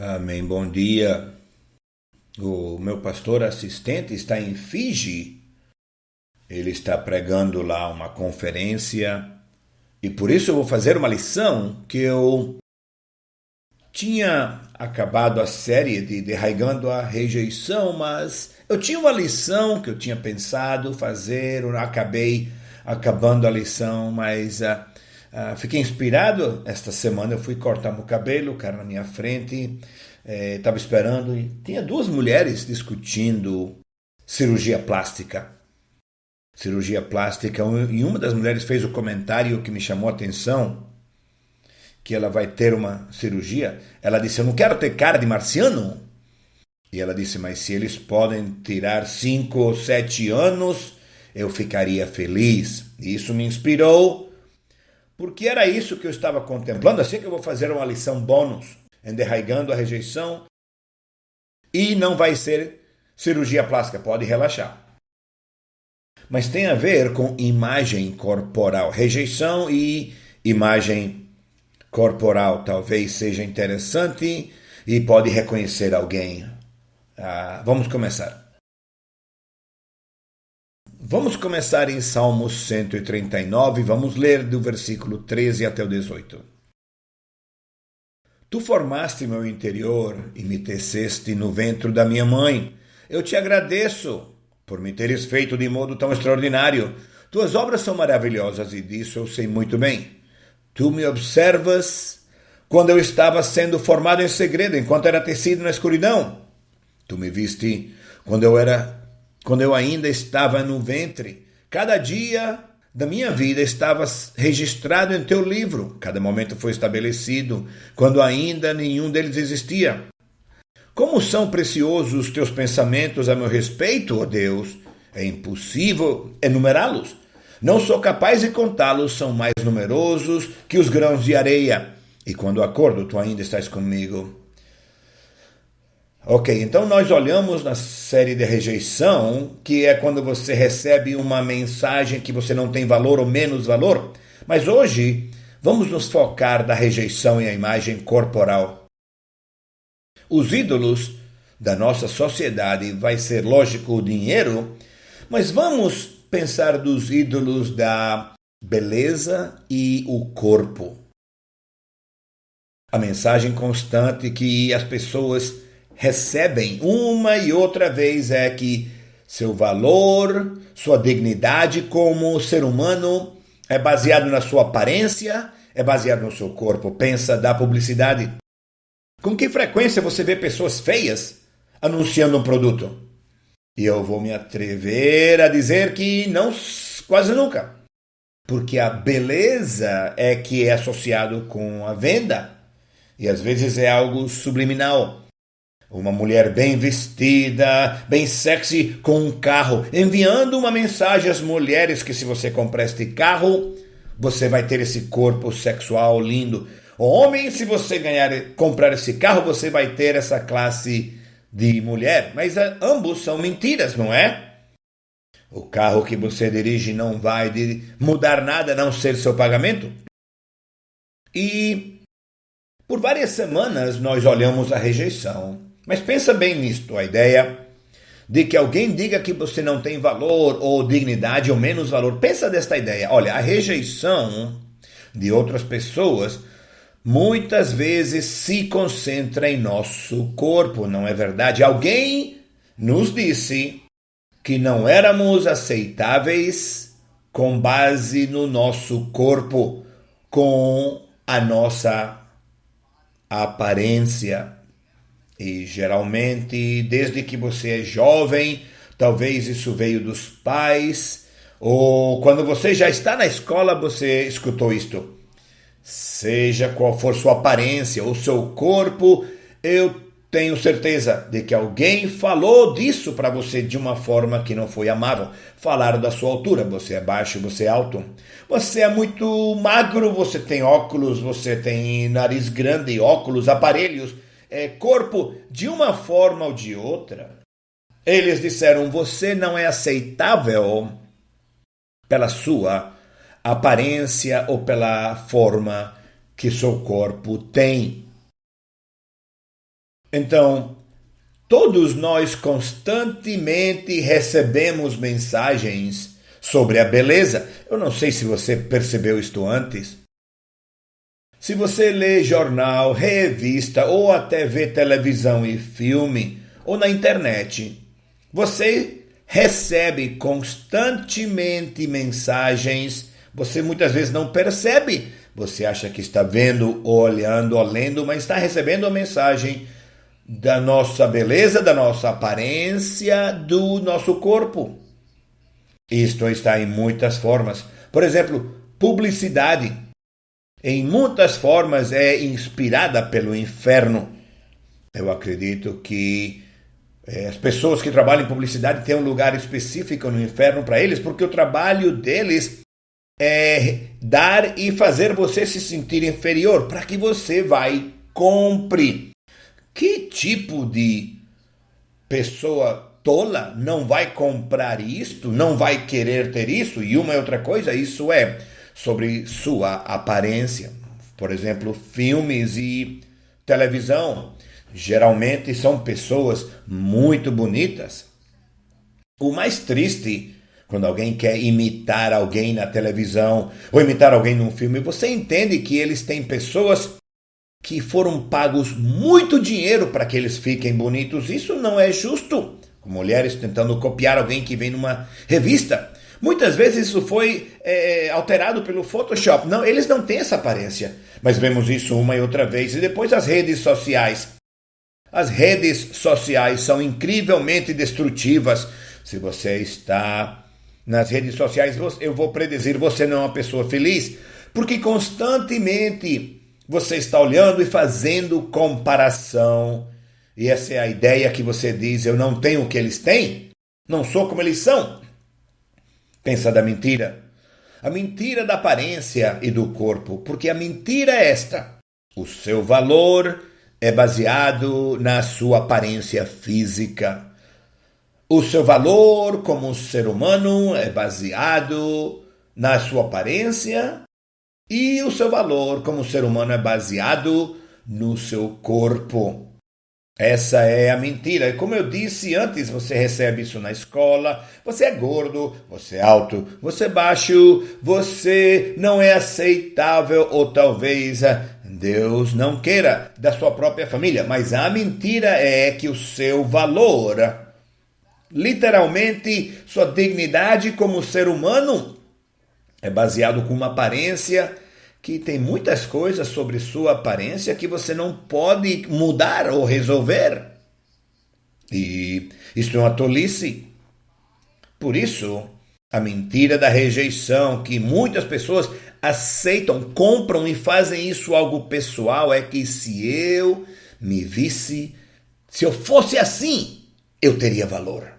Amém, bom dia. O meu pastor assistente está em Fiji. Ele está pregando lá uma conferência e por isso eu vou fazer uma lição que eu tinha acabado a série de Derraigando a Rejeição, mas eu tinha uma lição que eu tinha pensado fazer, eu acabei acabando a lição, mas fiquei inspirado. Esta semana eu fui cortar meu cabelo, o cara na minha frente, estava esperando e tinha duas mulheres discutindo cirurgia plástica. Cirurgia plástica, e uma das mulheres fez o comentário que me chamou a atenção, que ela vai ter uma cirurgia. Ela disse: eu não quero ter cara de marciano. E ela disse: mas se eles podem tirar 5 ou 7 anos, eu ficaria feliz. E isso me inspirou, porque era isso que eu estava contemplando. Assim que eu vou fazer uma lição bônus em Derraigando a Rejeição. E não vai ser cirurgia plástica, pode relaxar. Mas tem a ver com imagem corporal. Rejeição e imagem corporal talvez seja interessante e pode reconhecer alguém. Vamos começar. Vamos começar em Salmos 139, vamos ler do versículo 13 até o 18. Tu formaste meu interior e me teceste no ventre da minha mãe. Eu te agradeço por me teres feito de modo tão extraordinário. Tuas obras são maravilhosas e disso eu sei muito bem. Tu me observas quando eu estava sendo formado em segredo, enquanto era tecido na escuridão. Tu me viste quando eu ainda estava no ventre. Cada dia da minha vida estava registrado em teu livro. Cada momento foi estabelecido, quando ainda nenhum deles existia. Como são preciosos os teus pensamentos a meu respeito, ó Deus! É impossível enumerá-los. Não sou capaz de contá-los, são mais numerosos que os grãos de areia. E quando acordo, tu ainda estás comigo. Ok, então nós olhamos na série de rejeição, que é quando você recebe uma mensagem que você não tem valor ou menos valor. Mas hoje vamos nos focar na rejeição e a imagem corporal. Os ídolos da nossa sociedade vai ser, lógico, o dinheiro, mas vamos pensar dos ídolos da beleza e o corpo. A mensagem constante que as pessoas recebem uma e outra vez é que seu valor, sua dignidade como ser humano é baseado na sua aparência, é baseado no seu corpo. Pensa da publicidade. Com que frequência você vê pessoas feias anunciando um produto? E eu vou me atrever a dizer que não, quase nunca. Porque a beleza é que é associado com a venda. E às vezes é algo subliminal. Uma mulher bem vestida, bem sexy, com um carro, enviando uma mensagem às mulheres que se você comprar este carro, você vai ter esse corpo sexual lindo. Homem, se você comprar esse carro, você vai ter essa classe de mulher. Mas ambos são mentiras, não é? O carro que você dirige não vai mudar nada a não ser seu pagamento. E por várias semanas nós olhamos a rejeição. Mas pensa bem nisto, a ideia de que alguém diga que você não tem valor ou dignidade ou menos valor. Pensa desta ideia. Olha, a rejeição de outras pessoas muitas vezes se concentra em nosso corpo, não é verdade? Alguém nos disse que não éramos aceitáveis com base no nosso corpo, com a nossa aparência. E geralmente, desde que você é jovem, talvez isso veio dos pais, ou quando você já está na escola, você escutou isto. Seja qual for sua aparência ou seu corpo, eu tenho certeza de que alguém falou disso para você de uma forma que não foi amável. Falaram da sua altura, você é baixo, você é alto. Você é muito magro, você tem óculos, você tem nariz grande, óculos, aparelhos, corpo, de uma forma ou de outra. Eles disseram, você não é aceitável pela sua aparência ou pela forma que seu corpo tem. Então, todos nós constantemente recebemos mensagens sobre a beleza. Eu não sei se você percebeu isto antes. Se você lê jornal, revista ou até vê televisão e filme ou na internet, você recebe constantemente mensagens. Você muitas vezes não percebe. Você acha que está vendo, olhando, ou lendo, mas está recebendo a mensagem da nossa beleza, da nossa aparência, do nosso corpo. Isto está em muitas formas. Por exemplo, publicidade. Em muitas formas é inspirada pelo inferno. Eu acredito que as pessoas que trabalham em publicidade têm um lugar específico no inferno para eles, porque o trabalho deles é dar e fazer você se sentir inferior, para que você vai compre. Que tipo de pessoa tola não vai comprar isto, não vai querer ter isso? E uma e outra coisa, isso é sobre sua aparência. Por exemplo, filmes e televisão geralmente são pessoas muito bonitas. O mais triste, quando alguém quer imitar alguém na televisão ou imitar alguém num filme, você entende que eles têm pessoas que foram pagos muito dinheiro para que eles fiquem bonitos. Isso não é justo. Mulheres tentando copiar alguém que vem numa revista. Muitas vezes isso foi alterado pelo Photoshop. Não, eles não têm essa aparência. Mas vemos isso uma e outra vez. E depois as redes sociais. As redes sociais são incrivelmente destrutivas. Se você está nas redes sociais, eu vou predizer, você não é uma pessoa feliz. Porque constantemente você está olhando e fazendo comparação. E essa é a ideia que você diz, eu não tenho o que eles têm. Não sou como eles são. Pensa da mentira. A mentira da aparência e do corpo. Porque a mentira é esta. O seu valor é baseado na sua aparência física. O seu valor como ser humano é baseado na sua aparência. E o seu valor como ser humano é baseado no seu corpo. Essa é a mentira. E como eu disse antes, você recebe isso na escola. Você é gordo, você é alto, você é baixo, você não é aceitável ou talvez Deus não queira da sua própria família. Mas a mentira é que o seu valor, literalmente sua dignidade como ser humano, é baseado com uma aparência que tem muitas coisas sobre sua aparência que você não pode mudar ou resolver. E isso é uma tolice. Por isso, a mentira da rejeição que muitas pessoas aceitam, compram e fazem isso algo pessoal é que se eu me visse, se eu fosse assim, eu teria valor.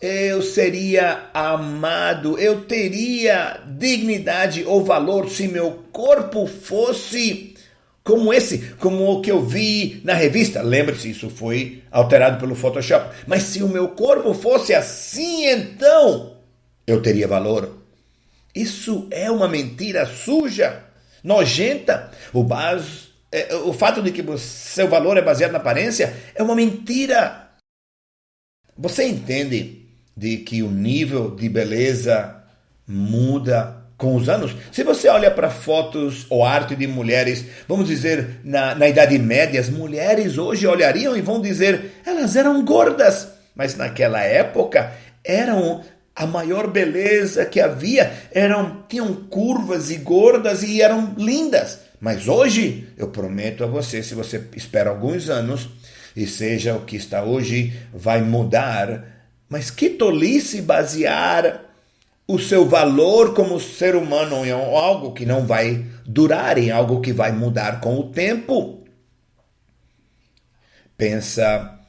Eu seria amado, eu teria dignidade ou valor se meu corpo fosse como esse, como o que eu vi na revista. Lembre-se, isso foi alterado pelo Photoshop. Mas se o meu corpo fosse assim, então eu teria valor. Isso é uma mentira suja, nojenta. O fato de que seu valor é baseado na aparência é uma mentira. Você entende de que o nível de beleza muda com os anos? Se você olha para fotos ou arte de mulheres, vamos dizer, na Idade Média, as mulheres hoje olhariam e vão dizer, elas eram gordas, mas naquela época eram a maior beleza que havia, tinham curvas e gordas e eram lindas. Mas hoje, eu prometo a você, se você espera alguns anos, e seja o que está hoje, vai mudar. Mas que tolice basear o seu valor como ser humano em algo que não vai durar, em algo que vai mudar com o tempo. Pensa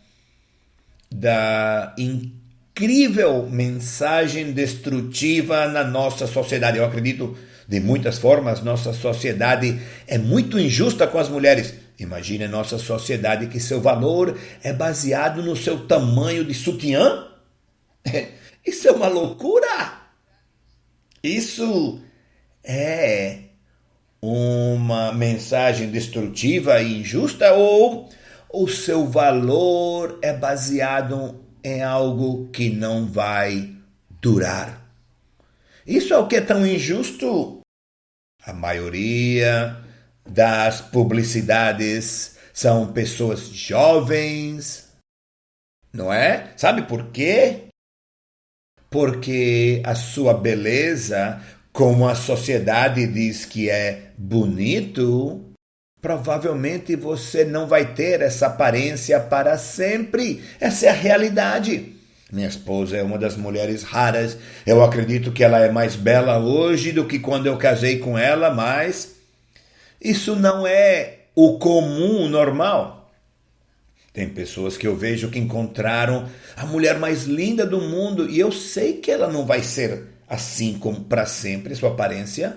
da incrível mensagem destrutiva na nossa sociedade. Eu acredito, de muitas formas, nossa sociedade é muito injusta com as mulheres. Imagine nossa sociedade que seu valor é baseado no seu tamanho de sutiã. Isso é uma loucura. Isso é uma mensagem destrutiva e injusta ou o seu valor é baseado em algo que não vai durar. Isso é o que é tão injusto. A maioria das publicidades são pessoas jovens, não é? Sabe por quê? Porque a sua beleza, como a sociedade diz que é bonito, provavelmente você não vai ter essa aparência para sempre. Essa é a realidade. Minha esposa é uma das mulheres raras. Eu acredito que ela é mais bela hoje do que quando eu casei com ela, mas isso não é o comum, o normal. Tem pessoas que eu vejo que encontraram a mulher mais linda do mundo e eu sei que ela não vai ser assim como para sempre, sua aparência.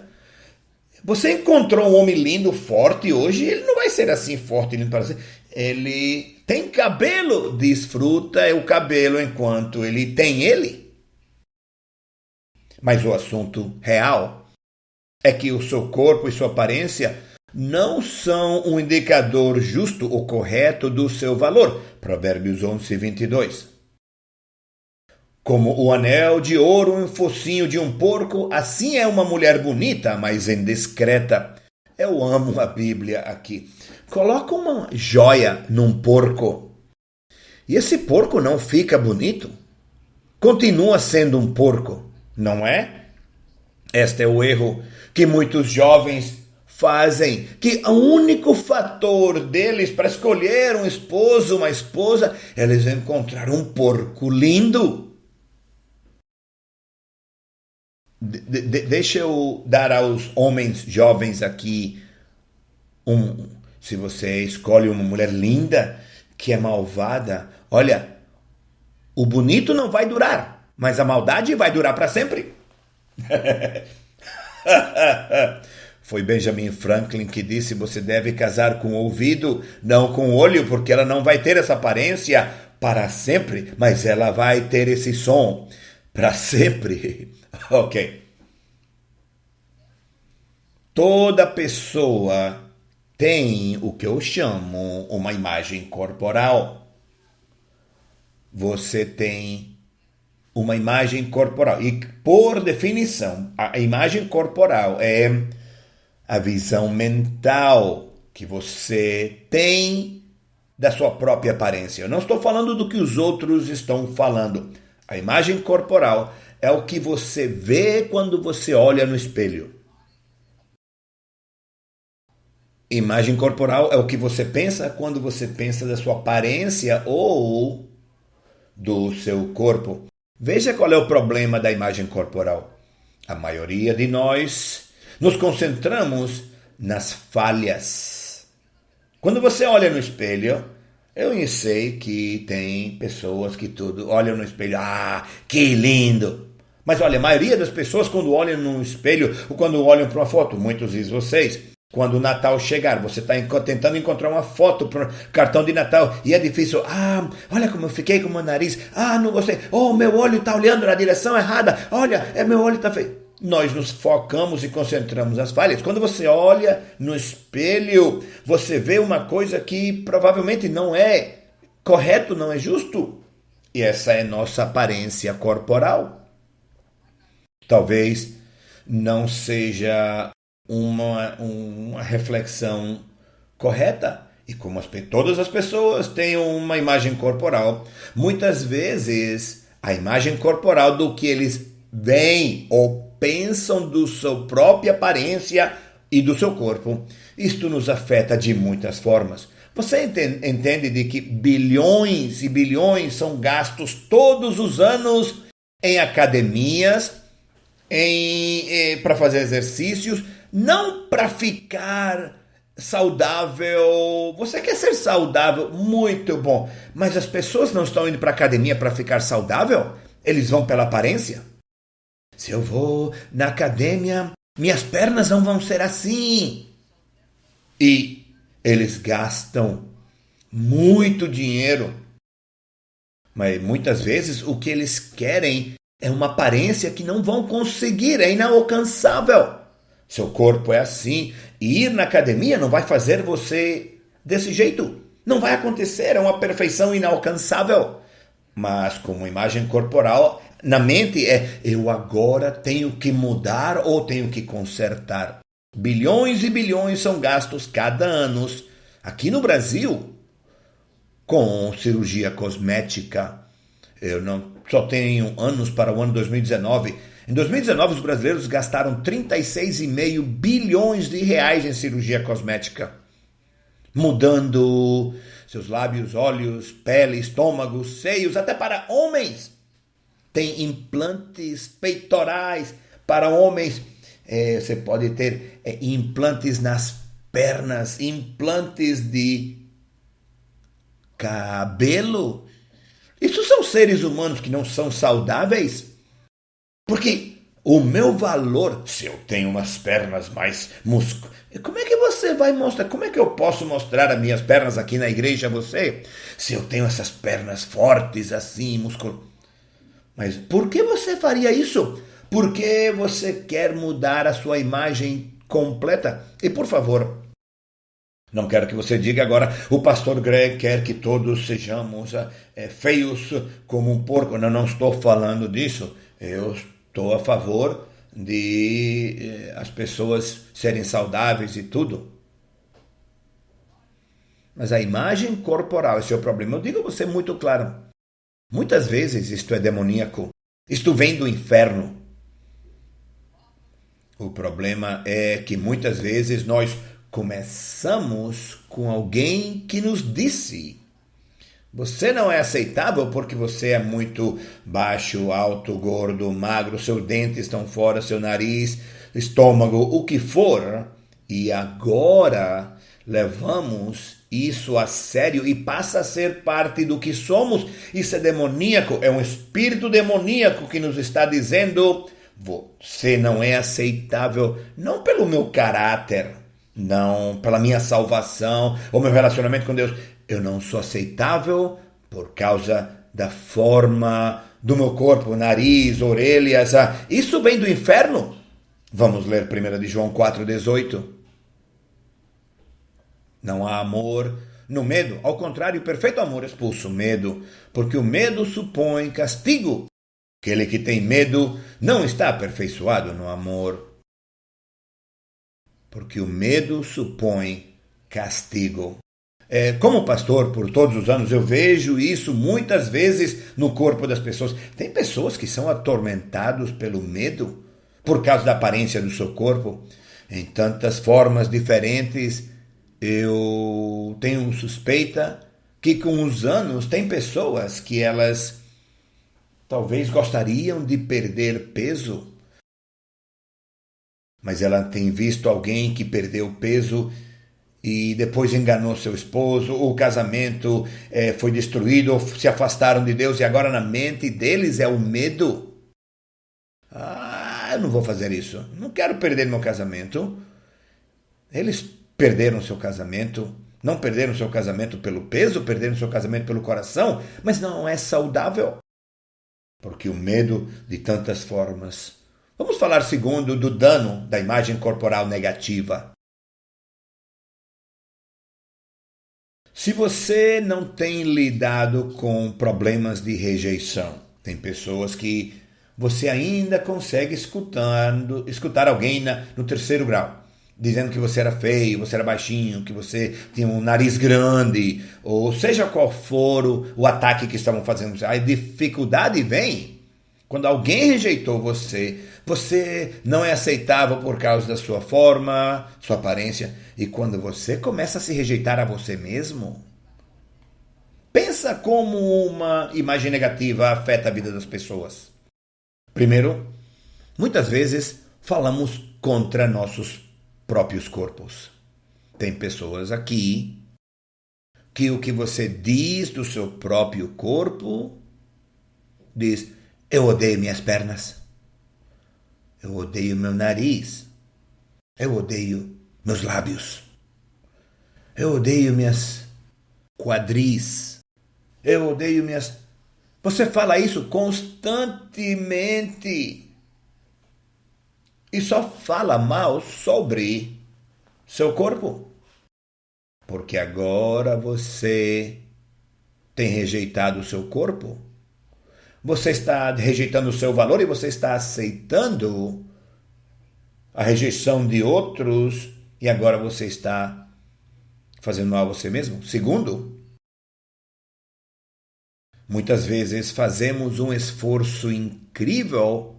Você encontrou um homem lindo, forte hoje, ele não vai ser assim forte e lindo para sempre. Ele tem cabelo, desfruta o cabelo enquanto ele tem ele. Mas o assunto real é que o seu corpo e sua aparência não são um indicador justo ou correto do seu valor. Provérbios 11, 22. Como o anel de ouro em focinho de um porco, assim é uma mulher bonita, mas indiscreta. Eu amo a Bíblia aqui. Coloca uma joia num porco. E esse porco não fica bonito? Continua sendo um porco, não é? Este é o erro que muitos jovens fazem, que o único fator deles para escolher um esposo, uma esposa, é eles encontrar um porco lindo. Deixa eu dar aos homens jovens aqui se você escolhe uma mulher linda que é malvada, olha, o bonito não vai durar, mas a maldade vai durar para sempre. Foi Benjamin Franklin que disse: você deve casar com o ouvido, não com o olho, porque ela não vai ter essa aparência para sempre, mas ela vai ter esse som para sempre. Ok. Toda pessoa tem o que eu chamo uma imagem corporal. Você tem uma imagem corporal. E, por definição, a imagem corporal é a visão mental que você tem da sua própria aparência. Eu não estou falando do que os outros estão falando. A imagem corporal é o que você vê quando você olha no espelho. Imagem corporal é o que você pensa quando você pensa da sua aparência ou do seu corpo. Veja qual é o problema da imagem corporal. A maioria de nós nos concentramos nas falhas. Quando você olha no espelho, eu sei que tem pessoas que tudo olham no espelho, que lindo. Mas olha, a maioria das pessoas quando olham no espelho ou quando olham para uma foto, muitos de vocês, quando o Natal chegar, você está tentando encontrar uma foto para o cartão de Natal e é difícil. Olha como eu fiquei com o meu nariz. Não gostei. Meu olho está olhando na direção errada. Olha, meu olho está feio. Nós nos focamos e concentramos nas falhas. Quando você olha no espelho, você vê uma coisa que provavelmente não é correto, não é justo. E essa é nossa aparência corporal. Talvez não seja uma reflexão correta. E como todas as pessoas têm uma imagem corporal, muitas vezes a imagem corporal do que eles veem ou pensam da sua própria aparência e do seu corpo, isto nos afeta de muitas formas. Você entende de que bilhões e bilhões são gastos todos os anos em academias, para fazer exercícios, não para ficar saudável. Você quer ser saudável? Muito bom. Mas as pessoas não estão indo para a academia para ficar saudável? Eles vão pela aparência. Se eu vou na academia, minhas pernas não vão ser assim. E eles gastam muito dinheiro. Mas muitas vezes o que eles querem é uma aparência que não vão conseguir, é inalcançável. Seu corpo é assim, e ir na academia não vai fazer você desse jeito. Não vai acontecer, é uma perfeição inalcançável. Mas como imagem corporal, na mente eu agora tenho que mudar ou tenho que consertar. Bilhões e bilhões são gastos cada ano aqui no Brasil com cirurgia cosmética. Eu não só tenho anos para o ano 2019. Em 2019, os brasileiros gastaram 36,5 bilhões de reais em cirurgia cosmética, mudando seus lábios, olhos, pele, estômago, seios, até para homens. Tem implantes peitorais para homens. Você pode ter implantes nas pernas, implantes de cabelo. Isso são seres humanos que não são saudáveis? Porque o meu valor, se eu tenho umas pernas mais musculosas, como é que você vai mostrar? Como é que eu posso mostrar as minhas pernas aqui na igreja a você? Se eu tenho essas pernas fortes assim, musculosas. Mas por que você faria isso? Porque você quer mudar a sua imagem completa? E por favor, não quero que você diga agora, o pastor Greg quer que todos sejamos feios como um porco. Não estou falando disso. Eu estou a favor de as pessoas serem saudáveis e tudo. Mas a imagem corporal, esse é o problema. Eu digo a você muito claro. Muitas vezes isto é demoníaco. Isto vem do inferno. O problema é que muitas vezes nós começamos com alguém que nos disse: você não é aceitável porque você é muito baixo, alto, gordo, magro, seus dentes estão fora, seu nariz, estômago, o que for. E agora levamos isso a sério e passa a ser parte do que somos. Isso é demoníaco, é um espírito demoníaco que nos está dizendo: você não é aceitável, não pelo meu caráter, não pela minha salvação ou meu relacionamento com Deus. Eu não sou aceitável por causa da forma do meu corpo, nariz, orelhas. Isso vem do inferno. Vamos ler 1 de João 4,18. Não há amor no medo. Ao contrário, o perfeito amor expulsa o medo, porque o medo supõe castigo. Aquele que tem medo não está aperfeiçoado no amor, porque o medo supõe castigo. Como pastor por todos os anos, eu vejo isso muitas vezes no corpo das pessoas. Tem pessoas que são atormentados pelo medo por causa da aparência do seu corpo, em tantas formas diferentes. Eu tenho suspeita que com os anos tem pessoas que elas talvez gostariam de perder peso, mas ela tem visto alguém que perdeu peso e depois enganou seu esposo, o casamento foi destruído, se afastaram de Deus e agora na mente deles é o medo. Eu não vou fazer isso, não quero perder meu casamento. Eles perderam seu casamento, não perderam seu casamento pelo peso, perderam seu casamento pelo coração, mas não é saudável, porque o medo de tantas formas. Vamos falar segundo do dano da imagem corporal negativa. Se você não tem lidado com problemas de rejeição, tem pessoas que você ainda consegue escutar alguém no terceiro grau, dizendo que você era feio, você era baixinho, que você tinha um nariz grande, ou seja qual for o ataque que estavam fazendo. A dificuldade vem quando alguém rejeitou você. Você não é aceitável por causa da sua forma, sua aparência. E quando você começa a se rejeitar a você mesmo, pensa como uma imagem negativa afeta a vida das pessoas. Primeiro, muitas vezes falamos contra nossos próprios corpos. Tem pessoas aqui que o que você diz do seu próprio corpo diz: eu odeio minhas pernas, eu odeio meu nariz, eu odeio meus lábios, eu odeio minhas quadris, eu odeio minhas... Você fala isso constantemente e só fala mal sobre seu corpo. Porque agora você tem rejeitado o seu corpo. Você está rejeitando o seu valor e você está aceitando a rejeição de outros e agora você está fazendo mal a você mesmo. Segundo, muitas vezes fazemos um esforço incrível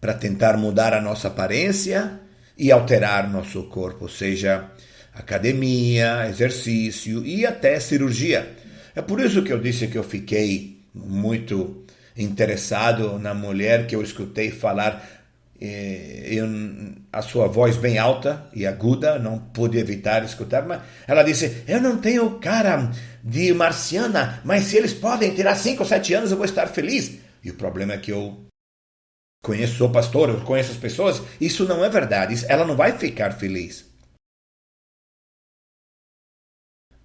para tentar mudar a nossa aparência e alterar nosso corpo, seja academia, exercício e até cirurgia. É por isso que eu disse que eu fiquei muito interessado na mulher que eu escutei falar a sua voz bem alta e aguda, não pude evitar escutar, mas ela disse, eu não tenho cara de marciana, mas se eles podem tirar 5 ou 7 anos eu vou estar feliz. E o problema é que eu conheço o pastor, eu conheço as pessoas, isso não é verdade, ela não vai ficar feliz.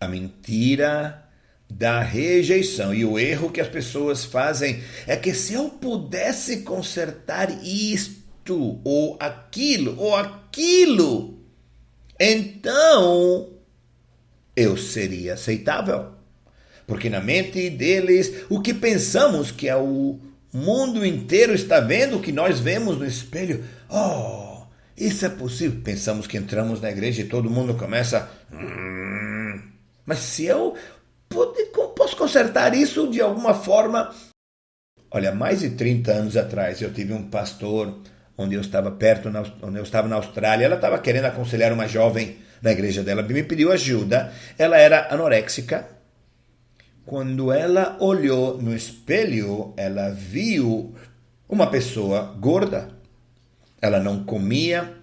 A mentira da rejeição e o erro que as pessoas fazem é que se eu pudesse consertar isto ou aquilo, então eu seria aceitável. Porque na mente deles, o que pensamos que é o mundo inteiro está vendo, o que nós vemos no espelho, oh, isso é possível. Pensamos que entramos na igreja e todo mundo começa, mas se eu posso consertar isso de alguma forma. Olha, mais de 30 anos atrás eu tive um pastor onde eu estava onde eu estava na Austrália. Ela estava querendo aconselhar uma jovem na igreja dela, me pediu ajuda. Ela era anoréxica. Quando ela olhou no espelho, ela viu uma pessoa gorda. Ela não comia.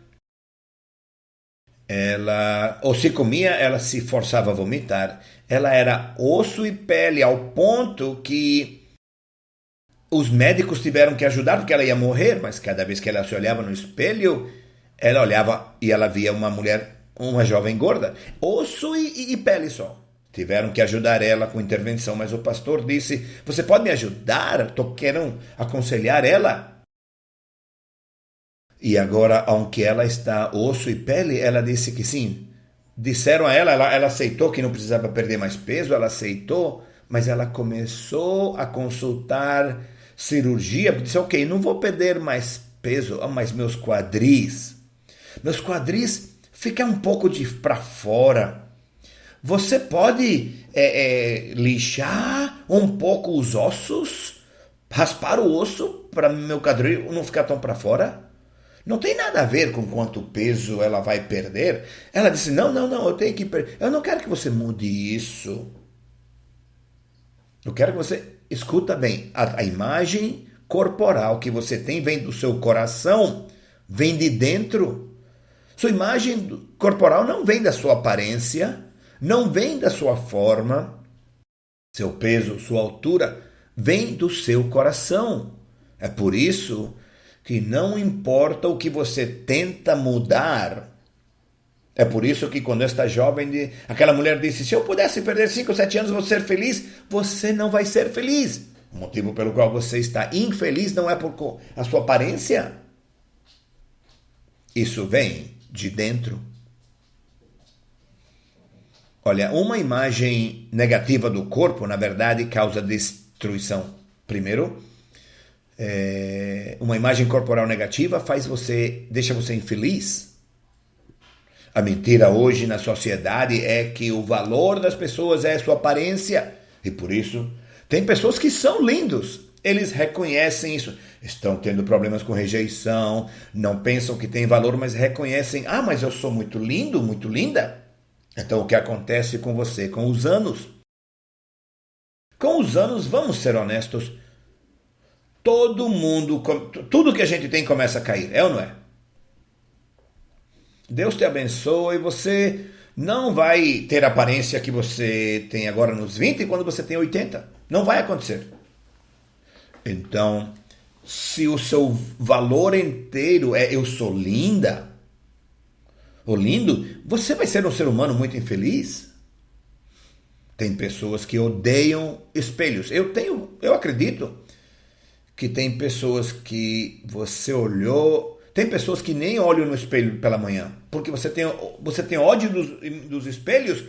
Ou se comia, ela se forçava a vomitar. Ela era osso e pele ao ponto que os médicos tiveram que ajudar porque ela ia morrer, mas cada vez que ela se olhava no espelho, ela olhava e ela via uma mulher, uma jovem gorda, osso e pele só. Tiveram que ajudar ela com intervenção, mas o pastor disse, você pode me ajudar? Estou querendo aconselhar ela. E agora, aunque ela está osso e pele, ela disse que sim. Disseram a ela aceitou que não precisava perder mais peso, ela aceitou, mas ela começou a consultar cirurgia, disse, ok, não vou perder mais peso, mas meus quadris ficam um pouco para fora. Você pode lixar um pouco os ossos, raspar o osso para meu quadril não ficar tão para fora? Não tem nada a ver com quanto peso ela vai perder. Ela disse, não, eu tenho que perder. Eu não quero que você mude isso. Eu quero que você escuta bem. A imagem corporal que você tem vem do seu coração, vem de dentro. Sua imagem corporal não vem da sua aparência, não vem da sua forma, seu peso, sua altura, vem do seu coração. É por isso que não importa o que você tenta mudar. É por isso que quando esta jovem, aquela mulher disse, se eu pudesse perder 5 ou 7 anos, vou ser feliz, você não vai ser feliz. O motivo pelo qual você está infeliz não é por a sua aparência. Isso vem de dentro. Olha, uma imagem negativa do corpo, na verdade, causa destruição. Primeiro, uma imagem corporal negativa deixa você infeliz. A mentira hoje na sociedade é que o valor das pessoas é a sua aparência. E por isso, tem pessoas que são lindos. Eles reconhecem isso. Estão tendo problemas com rejeição, não pensam que tem valor, mas reconhecem. Ah, mas eu sou muito lindo, muito linda. Então o que acontece com você? Com os anos. Com os anos, vamos ser honestos, todo mundo, tudo que a gente tem começa a cair, é ou não é? Deus te abençoe, você não vai ter a aparência que você tem agora nos 20 quando você tem 80. Não vai acontecer. Então, se o seu valor inteiro é eu sou linda, ou lindo, você vai ser um ser humano muito infeliz. Tem pessoas que odeiam espelhos. Eu acredito que tem pessoas que você olhou. Tem pessoas que nem olham no espelho pela manhã, porque você tem ódio dos espelhos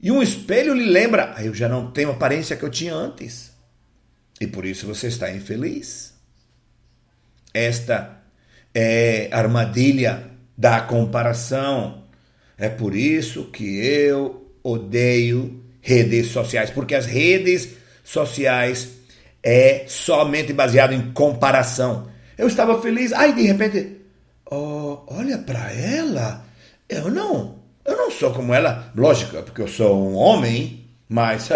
E um espelho lhe lembra, eu já não tenho a aparência que eu tinha antes. E por isso você está infeliz. Esta é a armadilha da comparação. É por isso que eu odeio redes sociais, porque as redes sociais é somente baseado em comparação. Eu estava feliz, de repente, olha para ela, eu não sou como ela, lógico, porque eu sou um homem, mas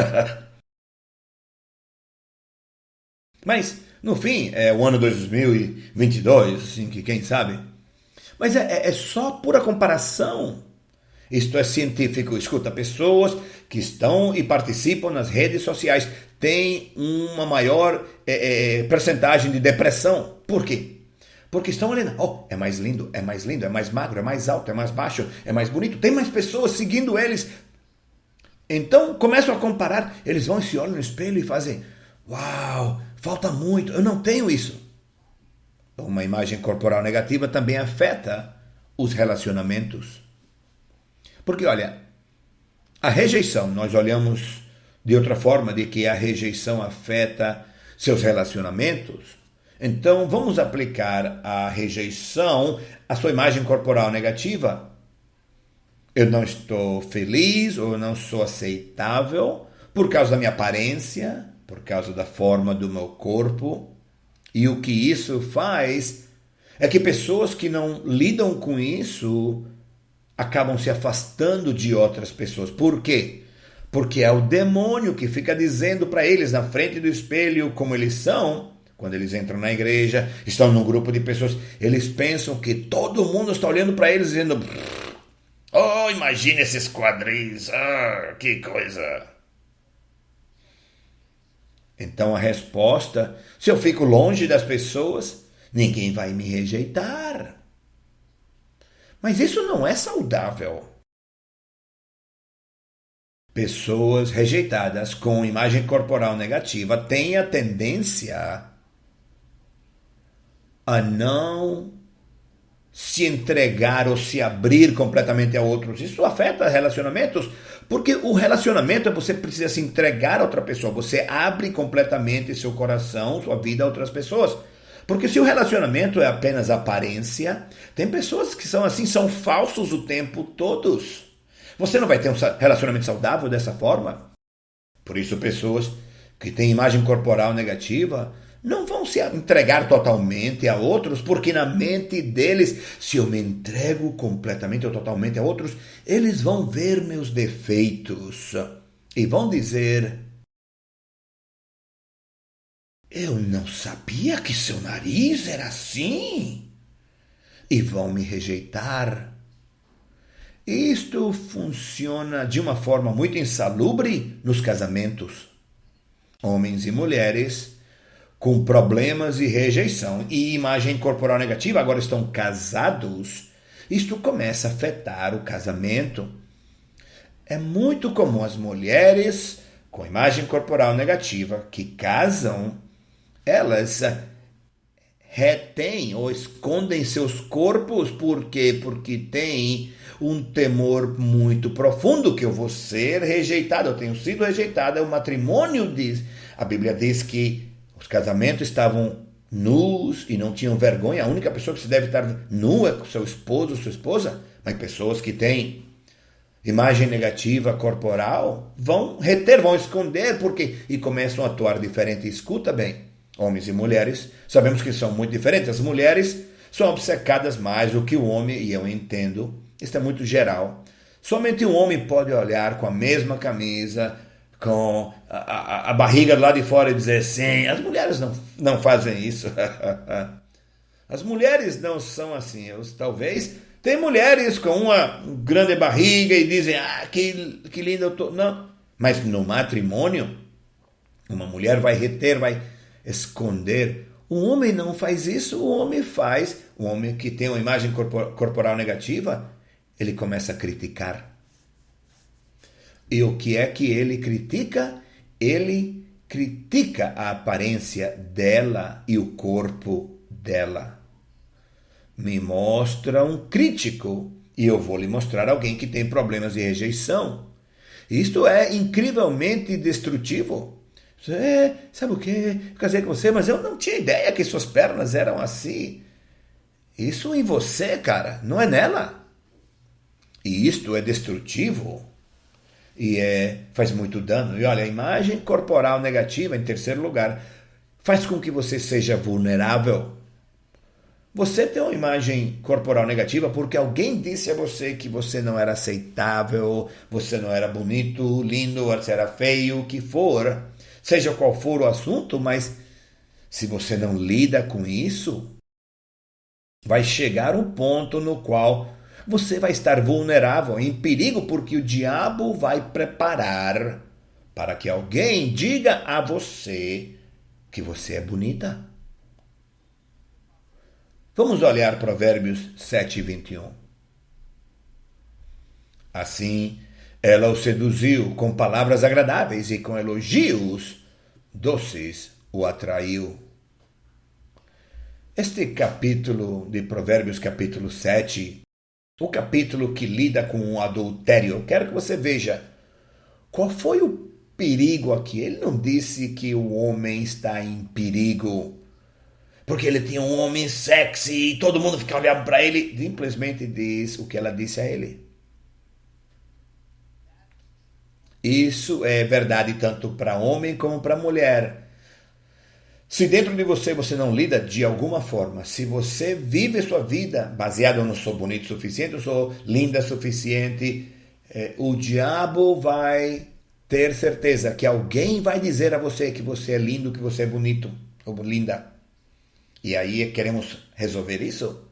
mas no fim é o ano 2022, assim, que quem sabe? Mas é só pura comparação. Isto é científico. Escuta, pessoas que estão e participam nas redes sociais têm uma maior percentagem de depressão. Por quê? Porque estão olhando, é mais lindo, é mais lindo, é mais magro, é mais alto, é mais baixo, é mais bonito. Tem mais pessoas seguindo eles. Então começam a comparar. Eles vão e se olham no espelho e fazem, uau, falta muito, eu não tenho isso. Uma imagem corporal negativa também afeta os relacionamentos. Porque, olha, a rejeição, nós olhamos de outra forma, de que a rejeição afeta seus relacionamentos. Então, vamos aplicar a rejeição à sua imagem corporal negativa. Eu não estou feliz ou eu não sou aceitável por causa da minha aparência, por causa da forma do meu corpo. E o que isso faz é que pessoas que não lidam com isso acabam se afastando de outras pessoas. Por quê? Porque é o demônio que fica dizendo para eles na frente do espelho como eles são. Quando eles entram na igreja, estão num grupo de pessoas, eles pensam que todo mundo está olhando para eles dizendo, imagina esses quadris, que coisa. Então a resposta, se eu fico longe das pessoas, ninguém vai me rejeitar. Mas isso não é saudável. Pessoas rejeitadas com imagem corporal negativa têm a tendência a não se entregar ou se abrir completamente a outros. Isso afeta relacionamentos, porque o relacionamento é você precisa se entregar a outra pessoa. Você abre completamente seu coração, sua vida a outras pessoas. Porque se o relacionamento é apenas aparência, tem pessoas que são assim, são falsos o tempo todo. Você não vai ter um relacionamento saudável dessa forma. Por isso, pessoas que têm imagem corporal negativa não vão se entregar totalmente a outros, porque na mente deles, se eu me entrego completamente ou totalmente a outros, eles vão ver meus defeitos e vão dizer, eu não sabia que seu nariz era assim. E vão me rejeitar. Isto funciona de uma forma muito insalubre nos casamentos. Homens e mulheres com problemas de rejeição e imagem corporal negativa agora estão casados. Isto começa a afetar o casamento. É muito comum as mulheres com imagem corporal negativa que casam, elas retêm ou escondem seus corpos. Por quê? Porque tem um temor muito profundo que eu vou ser rejeitado, eu tenho sido rejeitado. O matrimônio diz, a Bíblia diz que os casamentos estavam nus e não tinham vergonha. A única pessoa que se deve estar nua é seu esposo, sua esposa. Mas pessoas que têm imagem negativa corporal vão reter, vão esconder, porque e começam a atuar diferente. Escuta bem, homens e mulheres, sabemos que são muito diferentes. As mulheres são obcecadas mais do que o homem, e eu entendo, isso é muito geral. Somente um homem pode olhar com a mesma camisa, com a barriga lá de fora e dizer sim. As mulheres não fazem isso. As mulheres não são assim. Talvez tem mulheres com uma grande barriga e dizem, que linda eu tô. Não. Mas no matrimônio, uma mulher vai reter, vai esconder. Um homem não faz isso. O homem faz. O homem que tem uma imagem corporal negativa, ele começa a criticar. E o que é que ele critica? Ele critica a aparência dela e o corpo dela. Me mostra um crítico e eu vou lhe mostrar alguém que tem problemas de rejeição. Isto é incrivelmente destrutivo. Sabe o quê? Eu casei com você, mas eu não tinha ideia que suas pernas eram assim. Isso em você, cara, não é nela. E isto é destrutivo. E faz muito dano. E olha, a imagem corporal negativa, em terceiro lugar, faz com que você seja vulnerável. Você tem uma imagem corporal negativa porque alguém disse a você que você não era aceitável, você não era bonito, lindo, você era feio, o que for. Seja qual for o assunto, mas se você não lida com isso, vai chegar um ponto no qual você vai estar vulnerável, em perigo, porque o diabo vai preparar para que alguém diga a você que você é bonita. Vamos olhar Provérbios 7:21. Assim, ela o seduziu com palavras agradáveis e com elogios doces o atraiu. Este capítulo de Provérbios, capítulo 7, o capítulo que lida com o adultério, quero que você veja qual foi o perigo aqui. Ele não disse que o homem está em perigo porque ele tinha um homem sexy e todo mundo fica olhando para ele. Simplesmente diz o que ela disse a ele. Isso é verdade tanto para homem como para mulher. Se dentro de você não lida de alguma forma, se você vive sua vida baseado no sou bonito o suficiente, eu sou linda o suficiente, o diabo vai ter certeza que alguém vai dizer a você que você é lindo, que você é bonito ou linda. E aí queremos resolver isso?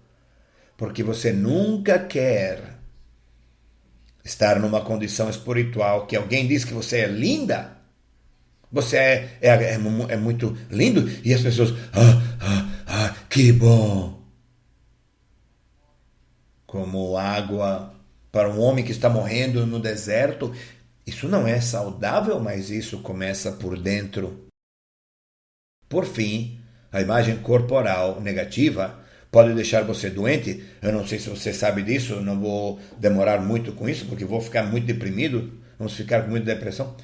Porque você nunca quer estar numa condição espiritual que alguém diz que você é linda, você é muito lindo, e as pessoas, que bom. Como água para um homem que está morrendo no deserto. Isso não é saudável, mas isso começa por dentro. Por fim, a imagem corporal negativa pode deixar você doente. Eu não sei se você sabe disso, não vou demorar muito com isso, porque vou ficar muito deprimido, vamos ficar com muita depressão.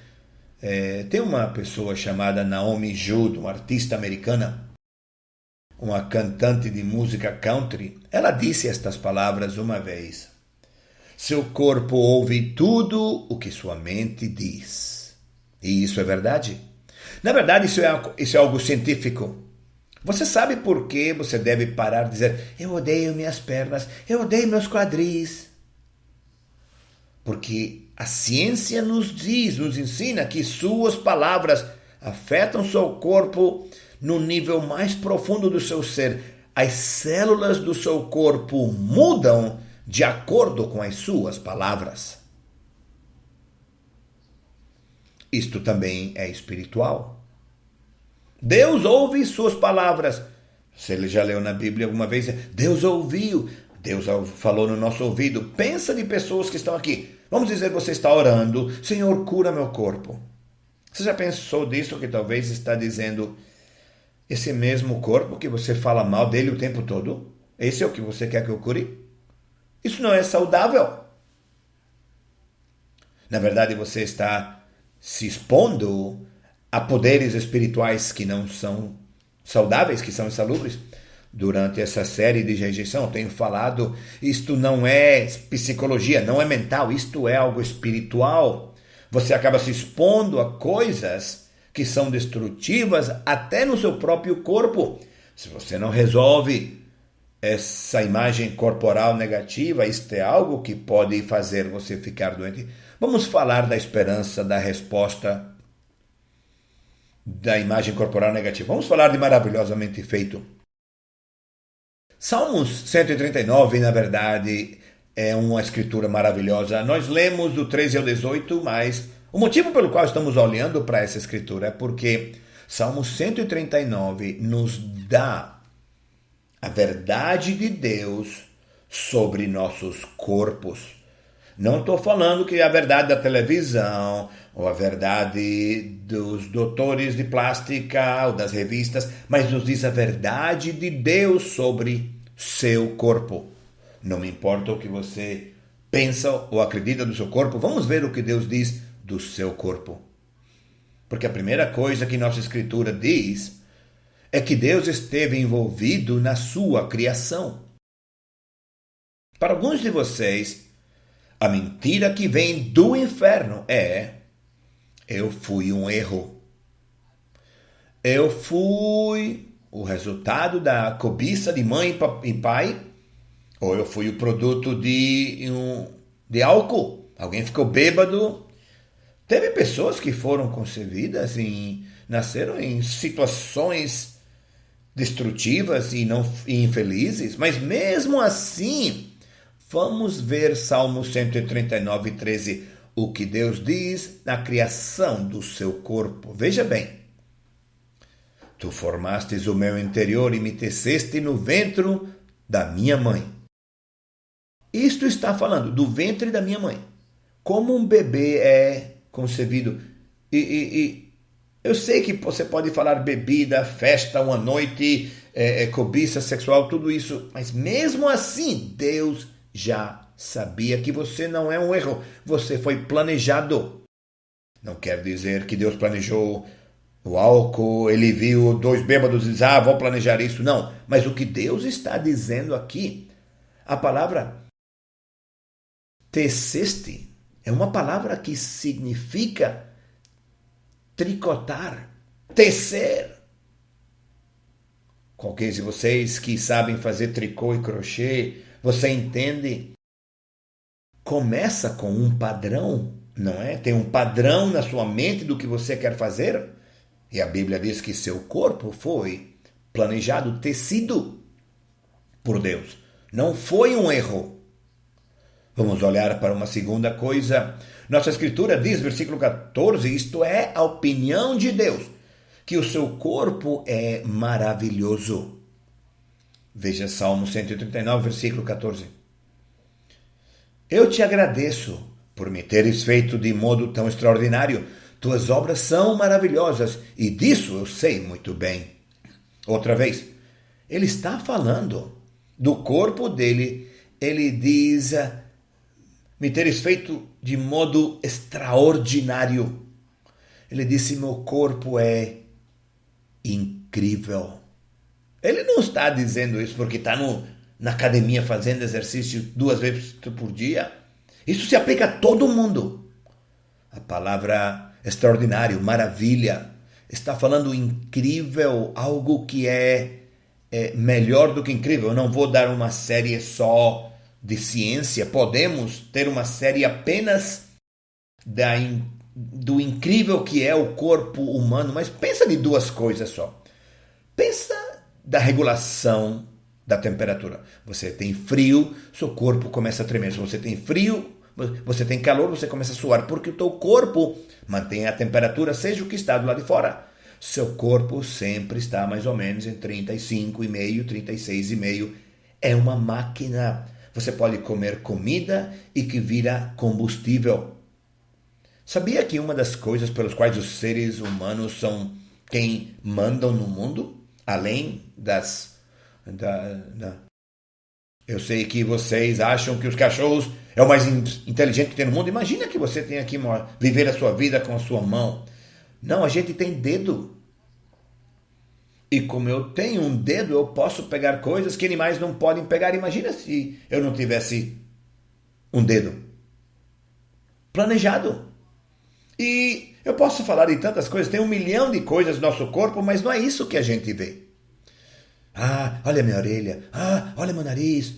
Tem uma pessoa chamada Naomi Judd, uma artista americana, uma cantante de música country. Ela disse estas palavras uma vez: seu corpo ouve tudo o que sua mente diz. E isso é verdade. Na verdade, isso é algo científico. Você sabe por que você deve parar de dizer: eu odeio minhas pernas, eu odeio meus quadris? Porque a ciência nos ensina que suas palavras afetam seu corpo no nível mais profundo do seu ser. As células do seu corpo mudam de acordo com as suas palavras. Isto também é espiritual. Deus ouve suas palavras. Você já leu na Bíblia alguma vez? Deus ouviu. Deus falou no nosso ouvido. Pensa de pessoas que estão aqui. Vamos dizer que você está orando: Senhor, cura meu corpo. Você já pensou disso, que talvez está dizendo: esse mesmo corpo que você fala mal dele o tempo todo, esse é o que você quer que eu cure? Isso não é saudável. Na verdade, você está se expondo a poderes espirituais que não são saudáveis, que são insalubres. Durante essa série de rejeição, eu tenho falado, isto não é psicologia, não é mental, isto é algo espiritual. Você acaba se expondo a coisas que são destrutivas até no seu próprio corpo. Se você não resolve essa imagem corporal negativa, isto é algo que pode fazer você ficar doente. Vamos falar da esperança, da resposta da imagem corporal negativa. Vamos falar de maravilhosamente feito. Salmos 139, na verdade, é uma escritura maravilhosa. Nós lemos do 13 ao 18, mas o motivo pelo qual estamos olhando para essa escritura é porque Salmo 139 nos dá a verdade de Deus sobre nossos corpos. Não estou falando que é a verdade da televisão, ou a verdade dos doutores de plástica, ou das revistas, mas nos diz a verdade de Deus sobre seu corpo. Não me importa o que você pensa ou acredita do seu corpo, vamos ver o que Deus diz do seu corpo. Porque a primeira coisa que nossa Escritura diz é que Deus esteve envolvido na sua criação. Para alguns de vocês, a mentira que vem do inferno é: eu fui um erro. Eu fui o resultado da cobiça de mãe e pai, ou eu fui o produto de álcool. Alguém ficou bêbado. Teve pessoas que foram concebidas nasceram em situações destrutivas e infelizes, mas mesmo assim, vamos ver Salmo 139, 13, o que Deus diz na criação do seu corpo. Veja bem: tu formastes o meu interior e me teceste no ventre da minha mãe. Isto está falando do ventre da minha mãe. Como um bebê é concebido. E eu sei que você pode falar bebida, festa, uma noite, cobiça sexual, tudo isso. Mas mesmo assim, Deus já sabia que você não é um erro. Você foi planejado. Não quer dizer que Deus planejou o álcool, ele viu dois bêbados e disse: vou planejar isso. Não, mas o que Deus está dizendo aqui, a palavra teceste, é uma palavra que significa tricotar, tecer. Qualquer de vocês que sabem fazer tricô e crochê, você entende? Começa com um padrão, não é? Tem um padrão na sua mente do que você quer fazer. E a Bíblia diz que seu corpo foi planejado, tecido por Deus. Não foi um erro. Vamos olhar para uma segunda coisa. Nossa Escritura diz, versículo 14, isto é a opinião de Deus, que o seu corpo é maravilhoso. Veja Salmo 139, versículo 14. Eu te agradeço por me teres feito de modo tão extraordinário. Tuas obras são maravilhosas e disso eu sei muito bem. Outra vez, ele está falando do corpo dele. Ele diz: me teres feito de modo extraordinário. Ele disse: meu corpo é incrível. Ele não está dizendo isso porque está na academia fazendo exercício 2 vezes por dia. Isso se aplica a todo mundo. A palavra extraordinário, maravilha, está falando incrível, algo que é melhor do que incrível. Eu não vou dar uma série só de ciência. Podemos ter uma série apenas do incrível que é o corpo humano, mas pensa de 2 coisas só. Pensa da regulação da temperatura. Você tem frio, seu corpo começa a tremer. Se você tem frio, você tem calor, você começa a suar, porque o teu corpo mantém a temperatura, seja o que está do lado de fora. Seu corpo sempre está mais ou menos em 35,5, 36,5. É uma máquina. Você pode comer comida e que vira combustível. Sabia que uma das coisas pelas quais os seres humanos são quem mandam no mundo? Além Eu sei que vocês acham que os cachorros é o mais inteligente que tem no mundo. Imagina que você tem aqui viver a sua vida com a sua mão. Não, a gente tem dedo. E como eu tenho um dedo, eu posso pegar coisas que animais não podem pegar. Imagina se eu não tivesse um dedo planejado. E eu posso falar de tantas coisas. Tem 1 milhão de coisas no nosso corpo, mas não é isso que a gente vê. Olha minha orelha. Olha meu nariz.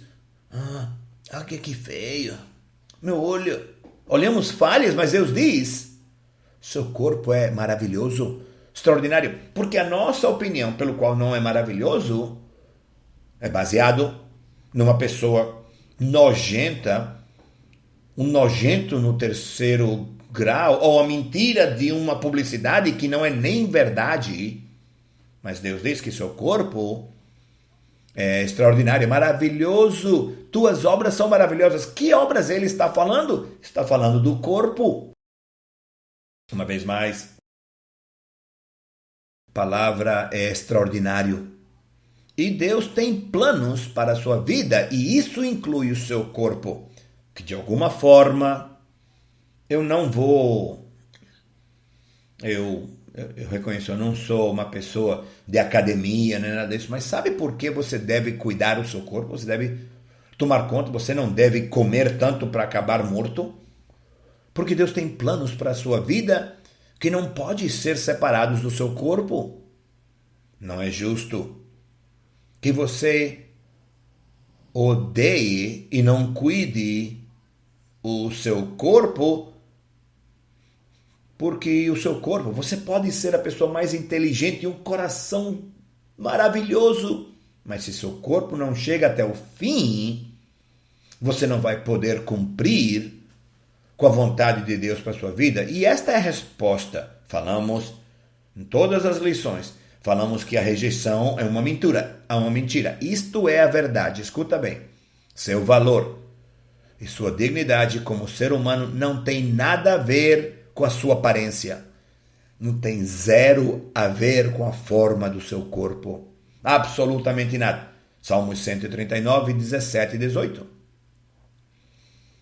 Que feio. Meu olho. Olhamos falhas, mas Deus diz: seu corpo é maravilhoso, extraordinário. Porque a nossa opinião, pelo qual não é maravilhoso, é baseado numa pessoa nojenta, um nojento no 3º grau, ou a mentira de uma publicidade que não é nem verdade. Mas Deus diz que seu corpo é extraordinário, é maravilhoso. Tuas obras são maravilhosas. Que obras ele está falando? Está falando do corpo. Uma vez mais, a palavra é extraordinário. E Deus tem planos para a sua vida, e isso inclui o seu corpo. Que de alguma forma eu não vou Eu reconheço, eu não sou uma pessoa de academia, nem nada disso, mas sabe por que você deve cuidar do seu corpo? Você deve tomar conta, você não deve comer tanto para acabar morto? Porque Deus tem planos para a sua vida que não podem ser separados do seu corpo. Não é justo que você odeie e não cuide o seu corpo, porque o seu corpo, você pode ser a pessoa mais inteligente e um coração maravilhoso, mas se seu corpo não chega até o fim, você não vai poder cumprir com a vontade de Deus para a sua vida. E esta é a resposta. Falamos em todas as lições, falamos que a rejeição é uma mentira. Isto é a verdade. Escuta bem. Seu valor e sua dignidade como ser humano não tem nada a ver com a sua aparência. Não tem zero a ver com a forma do seu corpo. Absolutamente nada. Salmos 139, 17 e 18.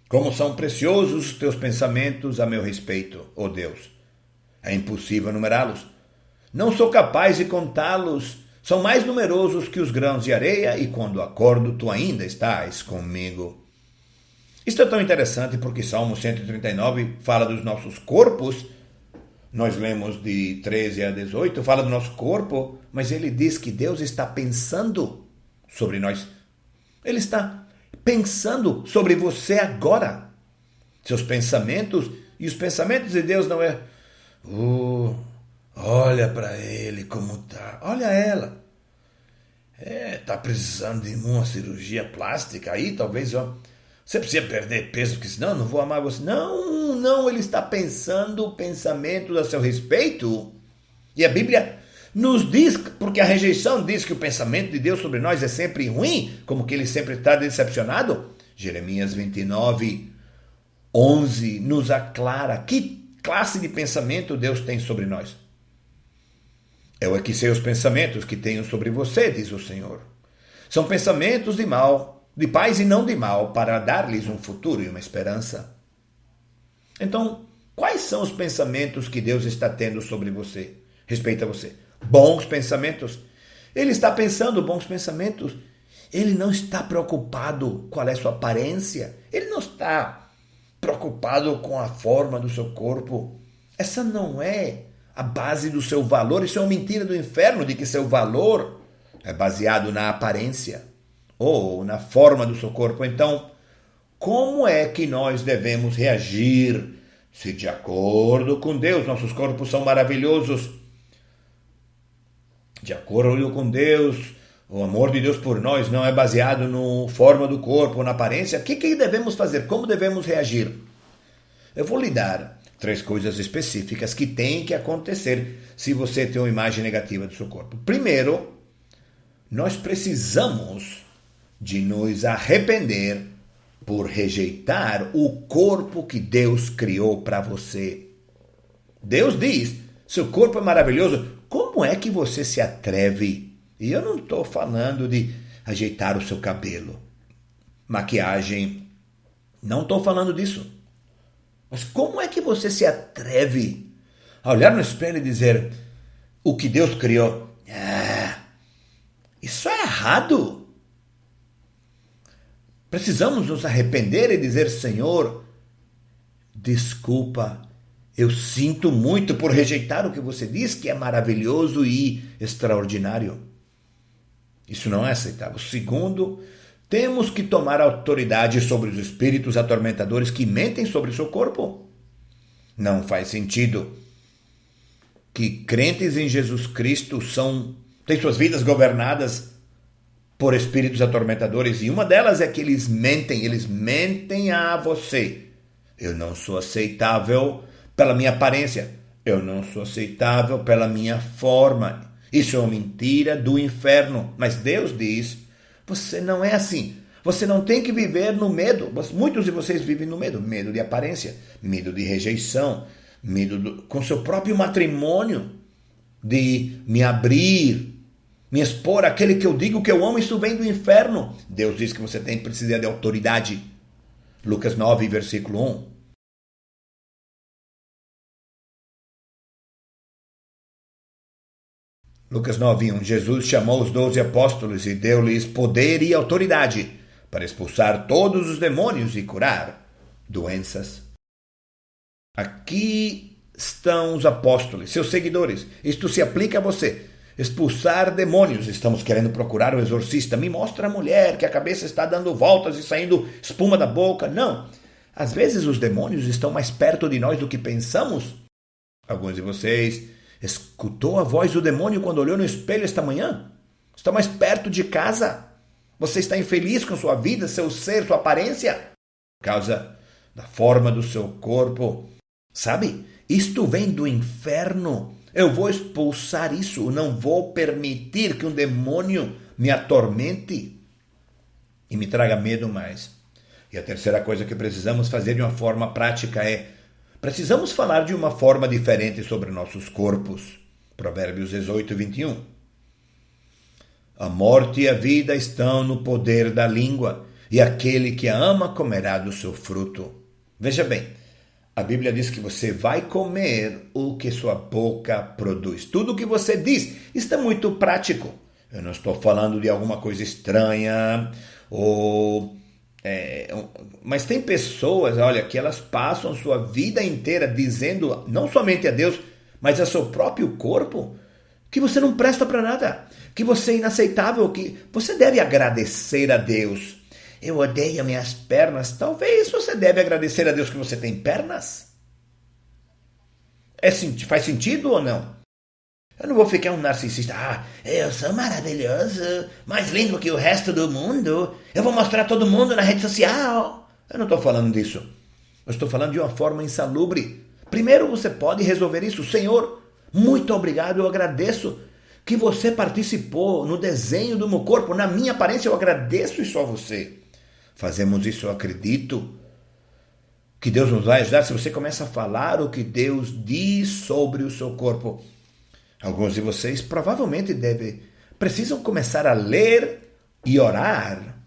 Como são preciosos os teus pensamentos a meu respeito, ó Deus. É impossível enumerá-los. Não sou capaz de contá-los. São mais numerosos que os grãos de areia e quando acordo tu ainda estás comigo. Isto é tão interessante porque Salmo 139 fala dos nossos corpos. Nós lemos de 13 a 18, fala do nosso corpo, mas ele diz que Deus está pensando sobre nós. Ele está pensando sobre você agora. Seus pensamentos, e os pensamentos de Deus não é olha para ele como tá, olha ela. Tá precisando de uma cirurgia plástica aí, talvez você precisa perder peso, porque senão eu não vou amar você. Não, ele está pensando pensamentos a seu respeito. E a Bíblia nos diz, porque a rejeição diz que o pensamento de Deus sobre nós é sempre ruim, como que ele sempre está decepcionado. Jeremias 29, 11 nos aclara que classe de pensamento Deus tem sobre nós. Eu é que sei os pensamentos que tenho sobre você, diz o Senhor. São pensamentos de mal, de paz e não de mal, para dar-lhes um futuro e uma esperança. Então, quais são os pensamentos que Deus está tendo sobre você, respeito a você? Bons pensamentos. Ele está pensando bons pensamentos. Ele não está preocupado qual é a sua aparência. Ele não está preocupado com a forma do seu corpo. Essa não é a base do seu valor. Isso é uma mentira do inferno, de que seu valor é baseado na aparência ou na forma do seu corpo. Então, como é que nós devemos reagir? Se de acordo com Deus, nossos corpos são maravilhosos, de acordo com Deus, o amor de Deus por nós não é baseado na forma do corpo, na aparência, o que devemos fazer? Como devemos reagir? Eu vou lhe dar 3 coisas específicas que têm que acontecer se você tem uma imagem negativa do seu corpo. Primeiro, nós precisamos de nos arrepender por rejeitar o corpo que Deus criou para você. Deus diz, seu corpo é maravilhoso, como é que você se atreve? E eu não estou falando de ajeitar o seu cabelo, maquiagem, não estou falando disso. Mas como é que você se atreve a olhar no espelho e dizer o que Deus criou? Isso é errado. Precisamos nos arrepender e dizer, Senhor, desculpa, eu sinto muito por rejeitar o que você diz que é maravilhoso e extraordinário. Isso não é aceitável. Segundo, temos que tomar autoridade sobre os espíritos atormentadores que mentem sobre o seu corpo. Não faz sentido que crentes em Jesus Cristo têm suas vidas governadas por espíritos atormentadores, e uma delas é que eles mentem a você. Eu não sou aceitável pela minha aparência, eu não sou aceitável pela minha forma. Isso é uma mentira do inferno, mas Deus diz, você não é assim. Você não tem que viver no medo. Muitos de vocês vivem no medo. Medo de aparência, medo de rejeição, medo com seu próprio matrimônio, de me abrir, me expor àquele que eu digo que eu amo. Isso vem do inferno. Deus diz que você precisa de autoridade. Lucas 9, versículo 1. Lucas 9:1. Jesus chamou os 12 apóstolos e deu-lhes poder e autoridade para expulsar todos os demônios e curar doenças. Aqui estão os apóstolos, seus seguidores. Isto se aplica a você. Expulsar demônios. Estamos querendo procurar o exorcista. Me mostra a mulher que a cabeça está dando voltas e saindo espuma da boca. Não. Às vezes os demônios estão mais perto de nós do que pensamos. Alguns de vocês escutou a voz do demônio quando olhou no espelho esta manhã? Está mais perto de casa. Você está infeliz com sua vida, seu ser, sua aparência? Por causa da forma do seu corpo. Sabe? Isto vem do inferno. Eu vou expulsar isso. Não vou permitir que um demônio me atormente e me traga medo mais. E a terceira coisa que precisamos fazer de uma forma prática é: precisamos falar de uma forma diferente sobre nossos corpos. Provérbios 18:21. A morte e a vida estão no poder da língua, e aquele que a ama comerá do seu fruto. Veja bem, a Bíblia diz que você vai comer o que sua boca produz. Tudo o que você diz. Isto é muito prático. Eu não estou falando de alguma coisa estranha mas tem pessoas, olha, que elas passam sua vida inteira dizendo, não somente a Deus, mas a seu próprio corpo, que você não presta para nada, que você é inaceitável, que você deve agradecer a Deus. Eu odeio minhas pernas. Talvez você deve agradecer a Deus que você tem pernas. Faz sentido ou não? Eu não vou ficar um narcisista. Eu sou maravilhoso, mais lindo que o resto do mundo. Eu vou mostrar a todo mundo na rede social. Eu não estou falando disso. Eu estou falando de uma forma insalubre. Primeiro você pode resolver isso. Senhor, muito obrigado, eu agradeço que você participou no desenho do meu corpo, na minha aparência, eu agradeço isso a você. Fazemos isso, eu acredito que Deus nos vai ajudar se você começa a falar o que Deus diz sobre o seu corpo. Alguns de vocês provavelmente precisam começar a ler e orar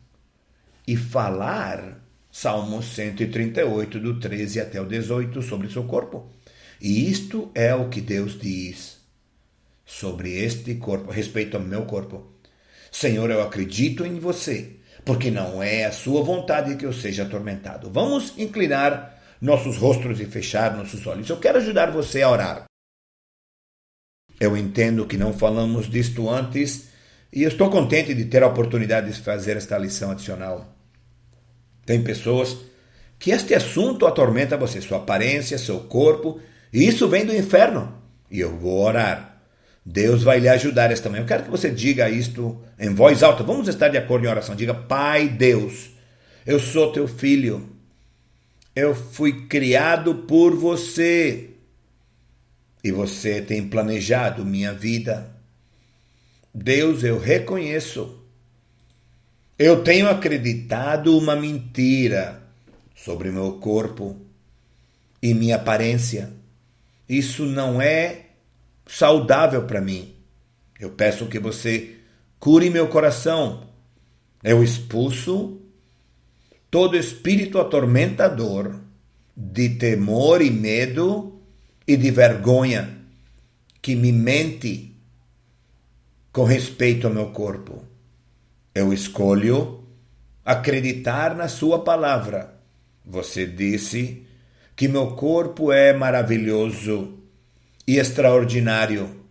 e falar Salmos 138, do 13 até o 18, sobre o seu corpo. E isto é o que Deus diz sobre este corpo, a respeito ao meu corpo. Senhor, eu acredito em você, porque não é a sua vontade que eu seja atormentado. Vamos inclinar nossos rostos e fechar nossos olhos. Eu quero ajudar você a orar. Eu entendo que não falamos disto antes e eu estou contente de ter a oportunidade de fazer esta lição adicional. Tem pessoas que este assunto atormenta você, sua aparência, seu corpo, e isso vem do inferno. E eu vou orar. Deus vai lhe ajudar esta manhã. Eu quero que você diga isto em voz alta. Vamos estar de acordo em oração. Diga: Pai Deus, eu sou teu filho. Eu fui criado por você. E você tem planejado minha vida. Deus, eu reconheço. Eu tenho acreditado uma mentira sobre meu corpo e minha aparência. Isso não é saudável para mim. Eu peço que você cure meu coração. Eu expulso todo espírito atormentador de temor e medo e de vergonha que me mente com respeito ao meu corpo. Eu escolho acreditar na sua palavra. Você disse que meu corpo é maravilhoso e extraordinário.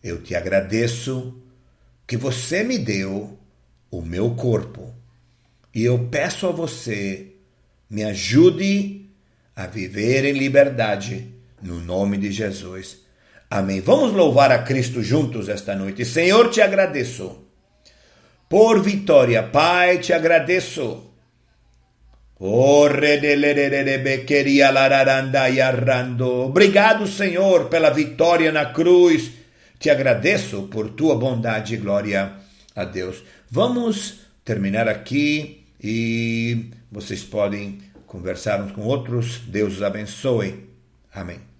Eu te agradeço que você me deu o meu corpo. E eu peço a você, me ajude a viver em liberdade, no nome de Jesus. Amém. Vamos louvar a Cristo juntos esta noite. Senhor, te agradeço por vitória. Pai, te agradeço. Obrigado, Senhor, pela vitória na cruz. Te agradeço por tua bondade e glória a Deus. Vamos terminar aqui e vocês podem conversar uns com outros. Deus os abençoe. Amém.